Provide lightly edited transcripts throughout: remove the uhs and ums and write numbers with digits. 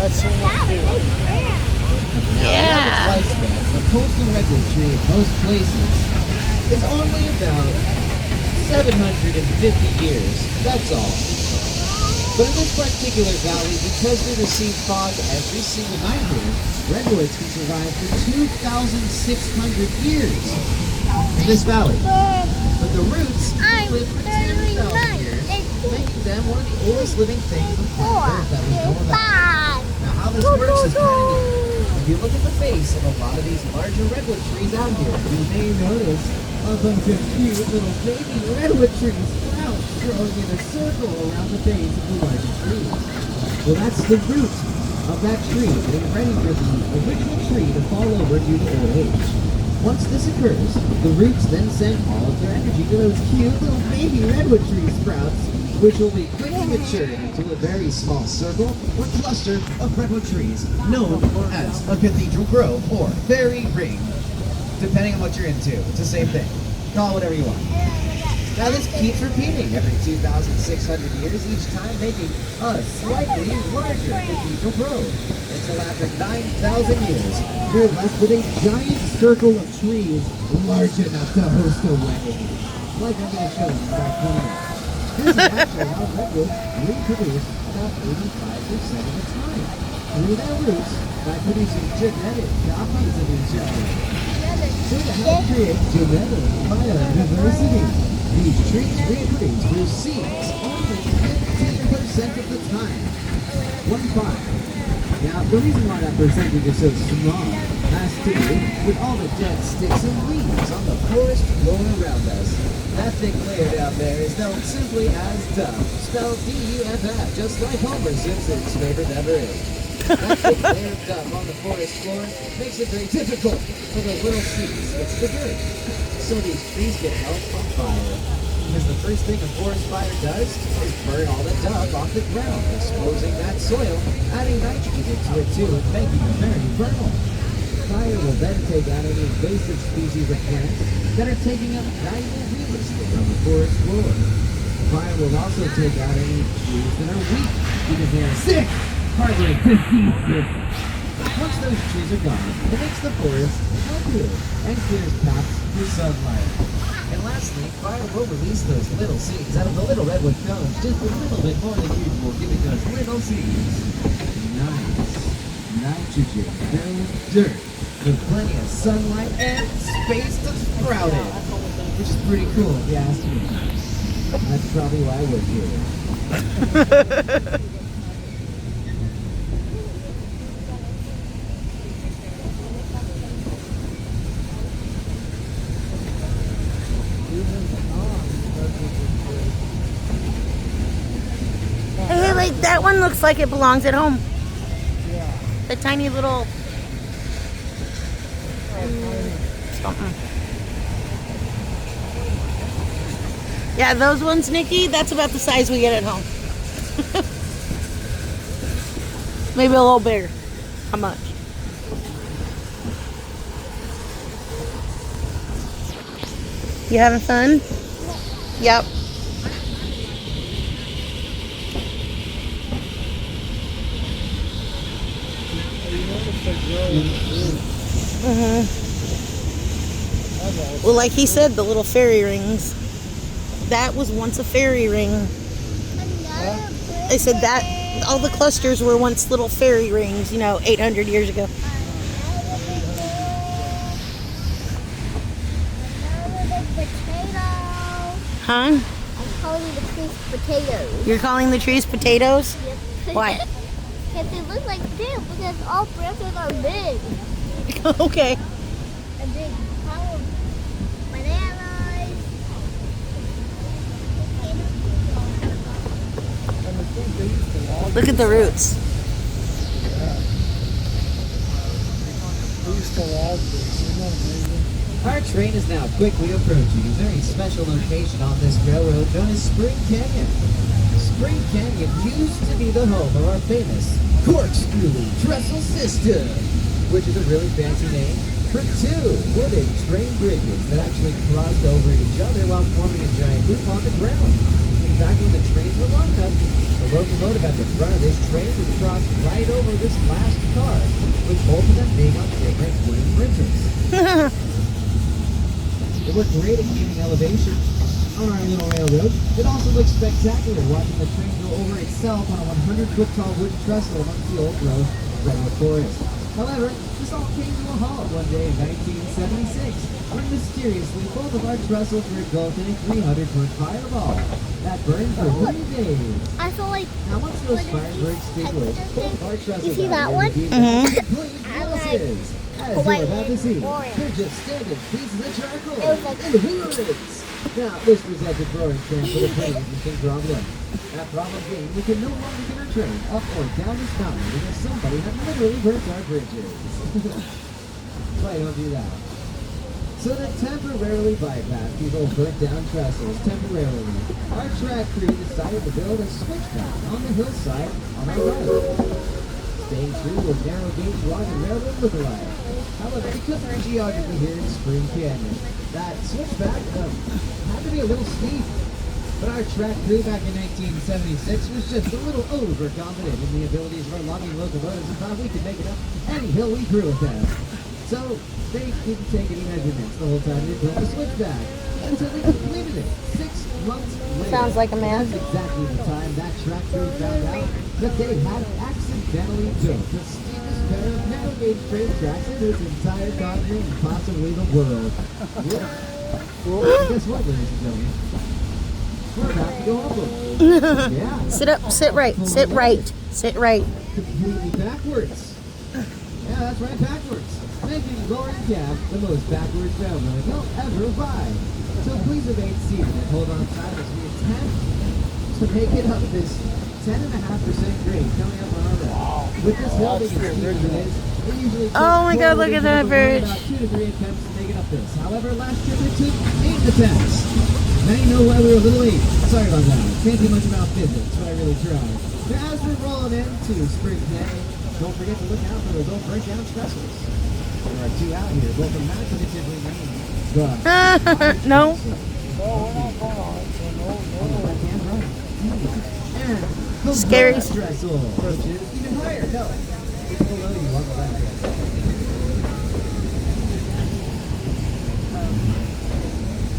Let's see what we do. Yeah. The lifespan of a coastal redwood tree in most places is only about 750 years. That's all. But in this particular valley, because we receive fog every single night here, redwoods can survive for 2,600 years in this valley. But the roots live for 10,000 years, making them one of the oldest living things on planet Earth that we know about. Now, how this works is kind of neat. If you look at the base of a lot of these larger redwood trees out here, you may notice a bunch of cute little baby redwood trees growing in a circle around the base of the larger tree. Well, that's the root of that tree getting ready for the original tree to fall over due to old age. Once this occurs, the roots then send all of their energy to those cute little baby redwood tree sprouts, which will be quickly matured into a very small circle or cluster of redwood trees known as a cathedral grove or fairy ring, depending on what you're into. It's the same thing. Call it whatever you want. Now this keeps repeating every 2,600 years, each time making a slightly larger cathedral grove, until after 9,000 years, we're left with a giant circle of trees large enough to host a wedding. Like I'm going to show you in about 20 minutes. This is actually how redwoods reproduce about 85% of the time, through their roots by producing genetic copies of each other. So to help create genetic biodiversity, these trees reproduce through seeds only 15% of the time. 1/5. Now, the reason why that percentage is so small has to do with all the dead sticks and leaves on the forest floor around us. That thick layer down there is known simply as duff, spelled D-U-F-F, just like Homer Simpson's favorite beverage. That thick layer of duff on the forest floor makes it very difficult for the little seeds to get to the dirt. So these trees get held on fire. Because the first thing a forest fire does is burn all the duff off the ground, exposing that soil, adding nitrogen into it too, and making it very fertile. Fire will then take out any invasive species of plants that are taking up valuable real estate on the forest floor. Fire will also take out any trees that are weak because they are sick, harboring disease. Once those trees are gone, it makes the forest healthier and clears paths for sunlight. And lastly, fire will release those little seeds out of the little redwood cones just a little bit more than usual, giving those little seeds nice nitrogen-filled dirt with plenty of sunlight and space to sprout in, which is pretty cool if you ask me. And that's probably why we're here. Hey, like that one looks like it belongs at home. Yeah. The tiny little something. Yeah, those ones, Nikki, that's about the size we get at home. Maybe a little bigger. How much? You having fun? Yep. Well, like he said, the little fairy rings. That was once a fairy ring. They said that all the clusters were once little fairy rings, 800 years ago. Huh? I'm calling the trees potatoes. You're calling the trees potatoes? Yep. Why? Because they look like them, because all branches are big. Okay. A big pile of bananas. Look at the roots. We used to log this. Isn't that amazing? Our train is now quickly approaching a very special location on this railroad known as Spring Canyon. Spring Canyon used to be the home of our famous corkscrew trestle system, which is a really fancy name for two wooden train bridges that actually crossed over each other while forming a giant loop on the ground. In fact, when the trains were long enough, the locomotive locomotive at the front of this train would cross right over this last car, with both of them being on different wooden bridges. It worked great at keeping elevation on our little railroad. It also looks spectacular watching the train go over itself on a 100-foot tall wooden trestle amongst the old growth redwood forest. However, this all came to a halt one day in 1976, when mysteriously both of our trestles were engulfed in a 300-foot fireball that burned for 3 days. I feel like Now, once those fires were extinguished, both of our trestles You see that out one? here Mhm. complete losses. As Hawaii you're about to see, orange. they're just standing pieces of charcoal It was like- in the woods. Now, this presents a growing trend for the train interesting problem. That problem being we can no longer get our train up or down this mountain because somebody had literally burnt our bridges. Why don't do that? So to temporarily bypass these old burnt down trestles temporarily, our track crew decided to build a switchback on the hillside on our road. Staying true to a narrow gauge wagon railroad look-alike. However, because of the geography here in Spring Canyon, that switchback had to be a little steep. But our track crew back in 1976 was just a little overconfident in the abilities of our logging locomotives and thought we could make it up any hill we grew with them. So they didn't take any measurements the whole time they built the switchback until they completed it 6 months later. Sounds like a man. That's exactly the time that track crew found out that they had accidentally built the steepest pair of narrow gauge train tracks in this entire continent and possibly the world. Yeah. Well, guess what, ladies and gentlemen? We're about to go up them. Yeah. Sit up, sit right, sit right, sit right. Completely backwards. Yeah, that's right, backwards. Making Roaring Gap the most backwards railroad you'll ever ride. So please evade seating and hold on tight as we attempt to make it up this 10.5% grade coming up on our road. With this hill being as steep as it is, it usually takes Oh my God, look at that bridge. about 2 to 3 attempts to make it up this. However, last trip it took 8 attempts. Now you know why we were a little late. Sorry about that. Can't do much about physics, but I really tried. But as we're rolling into Spring Canyon, don't forget to look out for those old break down trestles. There are 2 out here, both imaginatively named the No. No, we're not going on it. So no, on the no. left-hand right. And the Scary. Buzz trestle, which is even higher. No, it's below you on the left-hand side.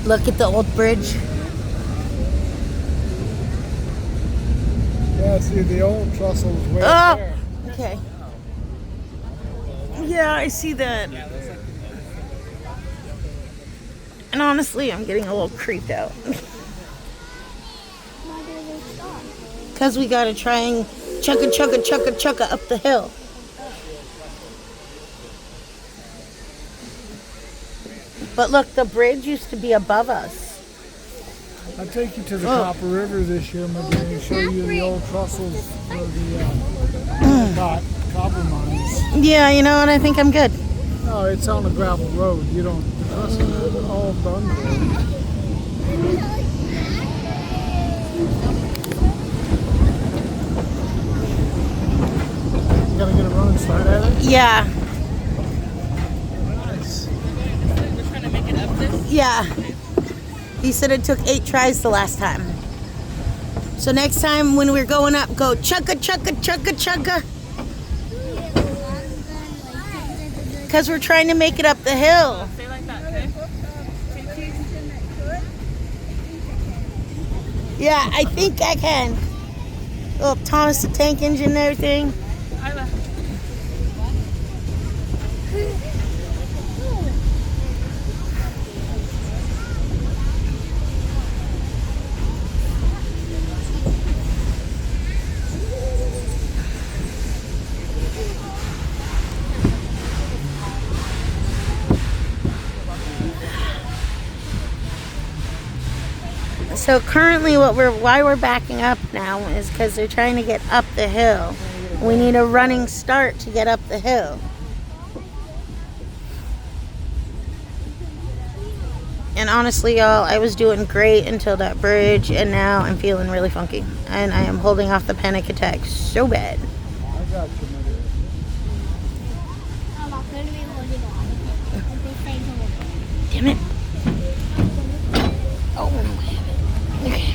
Look at the old bridge. Yeah, see, the old trestle's way Oh, up there. okay. Yeah, I see that. And honestly, I'm getting a little creeped out. Why do they stop? Because we got to try and chugga up the hill. But look, the bridge used to be above us. I'll take you to the Oh. Copper River this year, maybe, and show you the old trestles for the copper mines. Yeah, you know what? I think I'm good. No, it's on a gravel road. You don't, the trestles are all done for. You gotta get a running start at it? Yeah. Nice. Yeah. He said it took 8 tries the last time. So next time when we're going up, go chugga. Because we're trying to make it up the hill. Stay like that, okay? Yeah, I think I can. Little Thomas the Tank Engine and everything. Isla. So currently why we're backing up now is because they're trying to get up the hill. We need a running start to get up the hill. And honestly, y'all, I was doing great until that bridge, and now I'm feeling really funky. And I am holding off the panic attack so bad. I got you, my dear. I'm not going to be holding on. I'll be saying something. Damn it. Oh, okay.